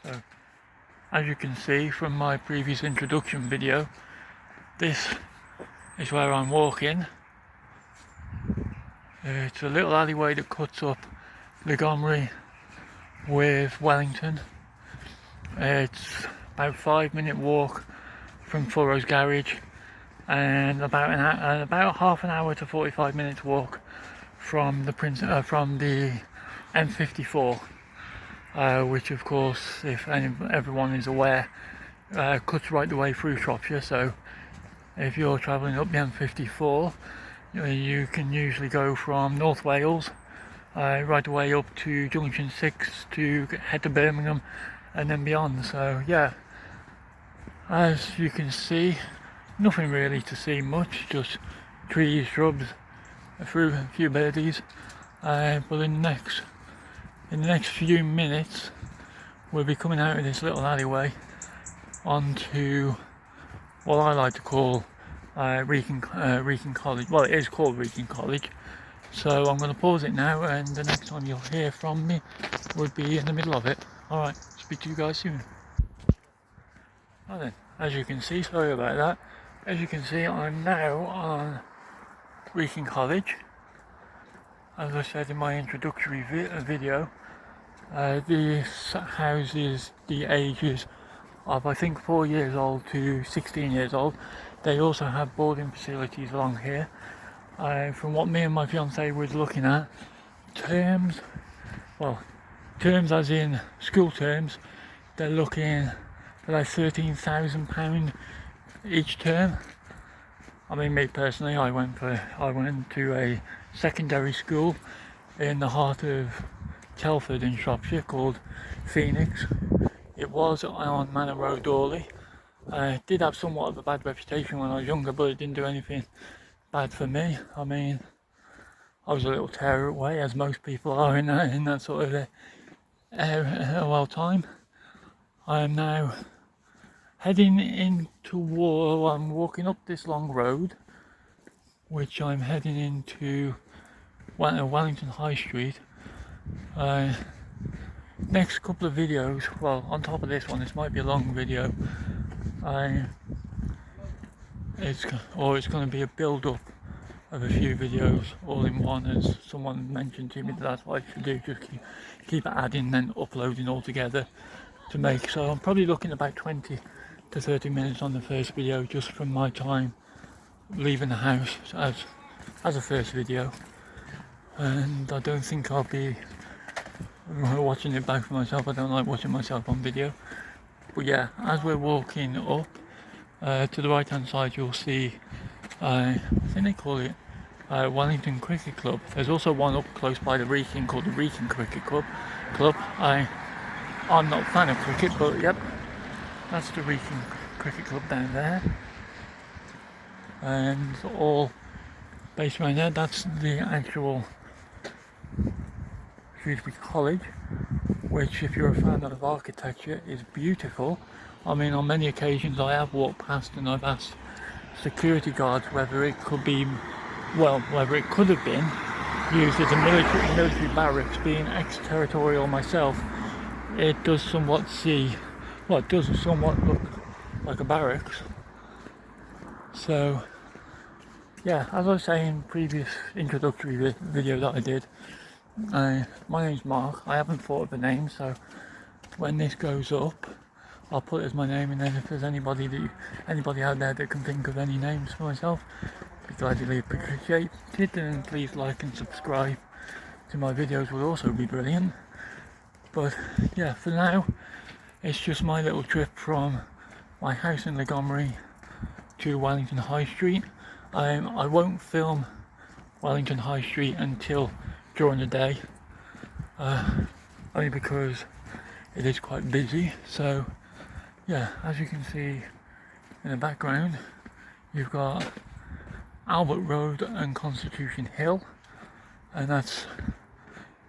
So, as you can see from my previous introduction video, this is where I'm walking. It's a little alleyway that cuts up Montgomery with Wellington. It's about 5-minute walk from Furrows Garage, and about half an hour to 45 minutes walk from the M54, which of course, if everyone is aware, cuts right the way through Shropshire. So if you're travelling up the M54, you can usually go from North Wales right away up to Junction 6 to head to Birmingham and then beyond. So yeah, as you can see, nothing really to see much, just trees, shrubs, a few birdies. But in the next few minutes, we'll be coming out of this little alleyway onto what I like to call Wrekin College. Well, it is called Wrekin College. So I'm going to pause it now, and the next time you'll hear from me would be in the middle of it. Alright, speak to you guys soon. Well then, as you can see, sorry about that. As you can see, I'm now on Wrekin College. As I said in my introductory video, this house is the ages of, I think, 4 years old to 16 years old. They also have boarding facilities along here. From what me and my fiance was looking at, terms as in school terms, they're looking at like £13,000 each term. I mean, me personally, I went to a secondary school in the heart of Telford in Shropshire called Phoenix. It was on Manor Road, Orley. It did have somewhat of a bad reputation when I was younger, but it didn't do anything bad for me. I mean, I was a little tear away, as most people are in that sort of time. I am now heading I'm walking up this long road, which I'm heading into Wellington High Street. Next couple of videos, well, on top of this one, this might be a long video. It's going to be a build-up of a few videos all in one, as someone mentioned to me that's what I should do, just keep adding then uploading all together to make. So I'm probably looking about 20 to 30 minutes on the first video, just from my time leaving the house as a first video, and I don't think I'll be watching it back for myself. I don't like watching myself on video. But yeah, as we're walking up to the right hand side, you'll see I think they call it Wellington Cricket Club. There's also one up close by the Wrekin called the Wrekin Cricket Club. I'm not a fan of cricket, but yep, that's the Wrekin Cricket Club down there, and all based around there. That's the actual Shrewsbury College, which, if you're a fan of architecture, is beautiful. I mean, on many occasions I have walked past and I've asked security guards whether it could have been used as a military barracks. Being ex-territorial myself, it does somewhat look like a barracks. So yeah, as I was saying in previous introductory video that I did, my name's Mark. I haven't thought of a name, so when this goes up, I'll put it as my name, and then if there's anybody out there that can think of any names for myself, I'd be gladly appreciate it. And please like and subscribe to my videos, would also be brilliant. But yeah, for now, it's just my little trip from my house in Montgomery to Wellington High Street. I won't film Wellington High Street until during the day, only because it is quite busy. So yeah, as you can see in the background, you've got Albert Road and Constitution Hill, and that's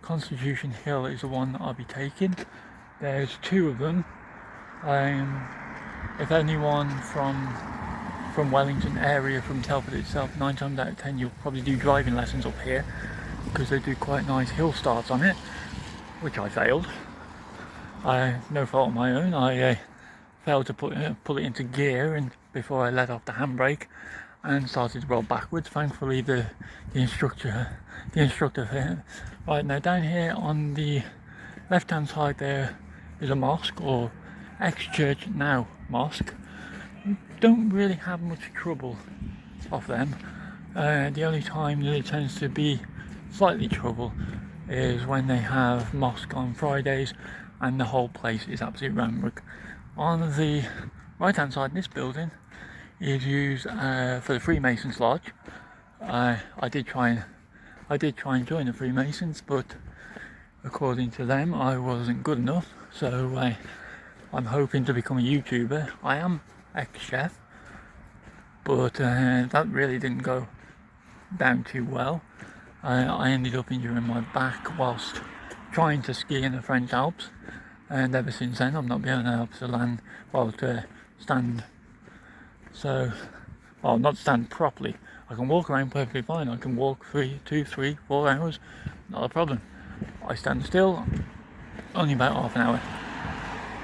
Constitution Hill is the one that I'll be taking. There's two of them. If anyone from Wellington area, from Telford itself, 9 times out of 10 you'll probably do driving lessons up here, because they do quite nice hill starts on it, which I failed. No fault of my own. I failed to pull it into gear and before I let off the handbrake and started to roll backwards. Thankfully the instructor right now down here on the left hand side there is a mosque, or ex-church now mosque. Don't really have much trouble off them. The only time that it tends to be slightly trouble is when they have mosque on Fridays and the whole place is absolute ramrock. On the right hand side, this building is used for the Freemasons Lodge. I did try and join the Freemasons, but according to them I wasn't good enough, so I'm hoping to become a YouTuber. I am ex-chef, but that really didn't go down too well. I ended up injuring my back whilst trying to ski in the French Alps, and ever since then I've not been able to stand. So, well, not stand properly. I can walk around perfectly fine. I can walk 2, 3, 4 hours, not a problem. I stand still only about half an hour.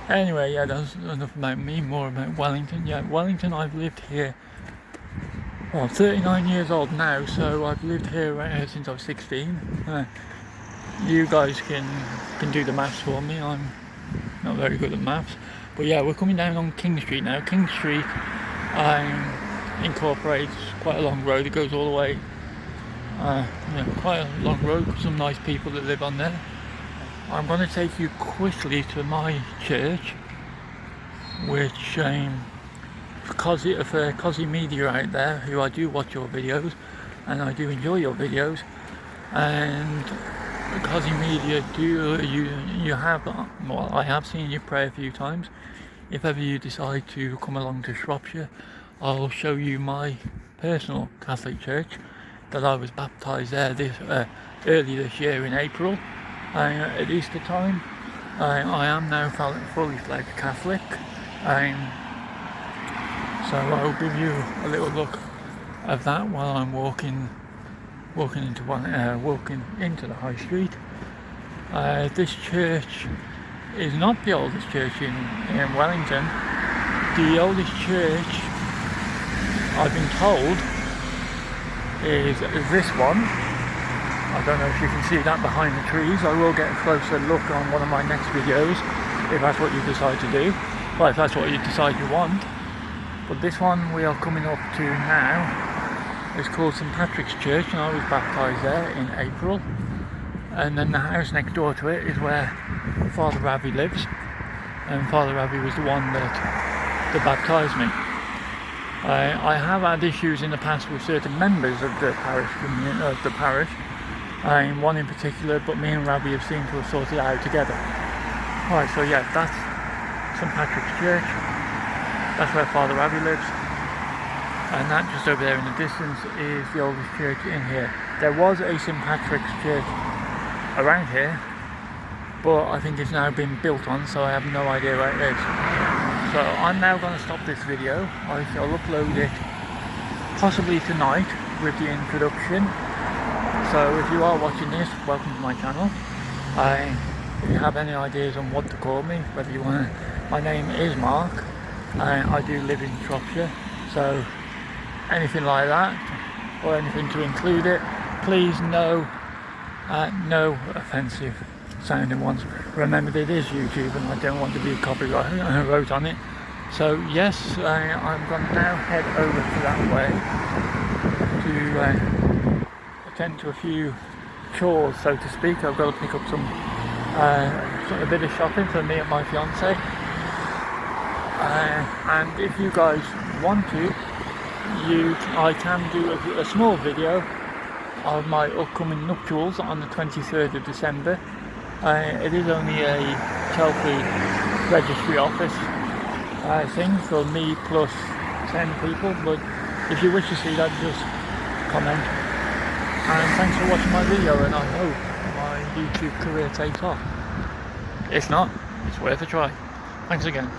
Anyway, yeah, that's enough about me. More about Wellington. Yeah, Wellington, I've lived here. Well, I'm 39 years old now, so I've lived here since I was 16. You guys can do the maths for me. I'm not very good at maths, but yeah, we're coming down on King Street now. King Street incorporates quite a long road. It goes all the way. Quite a long road with some nice people that live on there. I'm going to take you quickly to my church, which for Cosy Media out there, who I do watch your videos and I do enjoy your videos, and Cosy Media, I have seen you pray a few times. If ever you decide to come along to Shropshire, I'll show you my personal Catholic church that I was baptised there early this year in April at Easter time. I am now fully fledged Catholic, so I'll give you a little look of that while I'm walking into the high street. This church is not the oldest church in Wellington. The oldest church, I've been told, is this one. I don't know if you can see that behind the trees. I will get a closer look on one of my next videos if that's what you decide to do. Well, if that's what you decide you want. But this one we are coming up to now is called St Patrick's Church, and I was baptised there in April. And then the house next door to it is where Father Ravi lives, and Father Ravi was the one that baptised me. I have had issues in the past with certain members of the parish, one in particular, but me and Ravi have seemed to have sorted it out together. Right, so yeah, that's St Patrick's Church. That's where Father Ravi lives, and that just over there in the distance is the oldest church in here. There was a St Patrick's Church around here, but I think it's now been built on, so I have no idea where it is. So I'm now going to stop this video. I shall upload it possibly tonight with the introduction. So if you are watching this, welcome to my channel. If you have any ideas on what to call me, whether you want to, my name is Mark. I do live in Shropshire, so anything like that, or anything to include it, please no offensive sounding ones. Remember that it is YouTube and I don't want to be copyright wrote on it. So yes, I'm going to now head over to that way to attend to a few chores, so to speak. I've got to pick up a bit of shopping for me and my fiance. And if you guys want to, I can do a small video of my upcoming nuptials on the 23rd of December. It is only a Chelsea registry office thing for me plus 10 people, but if you wish to see that, just comment. And thanks for watching my video, and I hope my YouTube career takes off. If not, it's worth a try. Thanks again.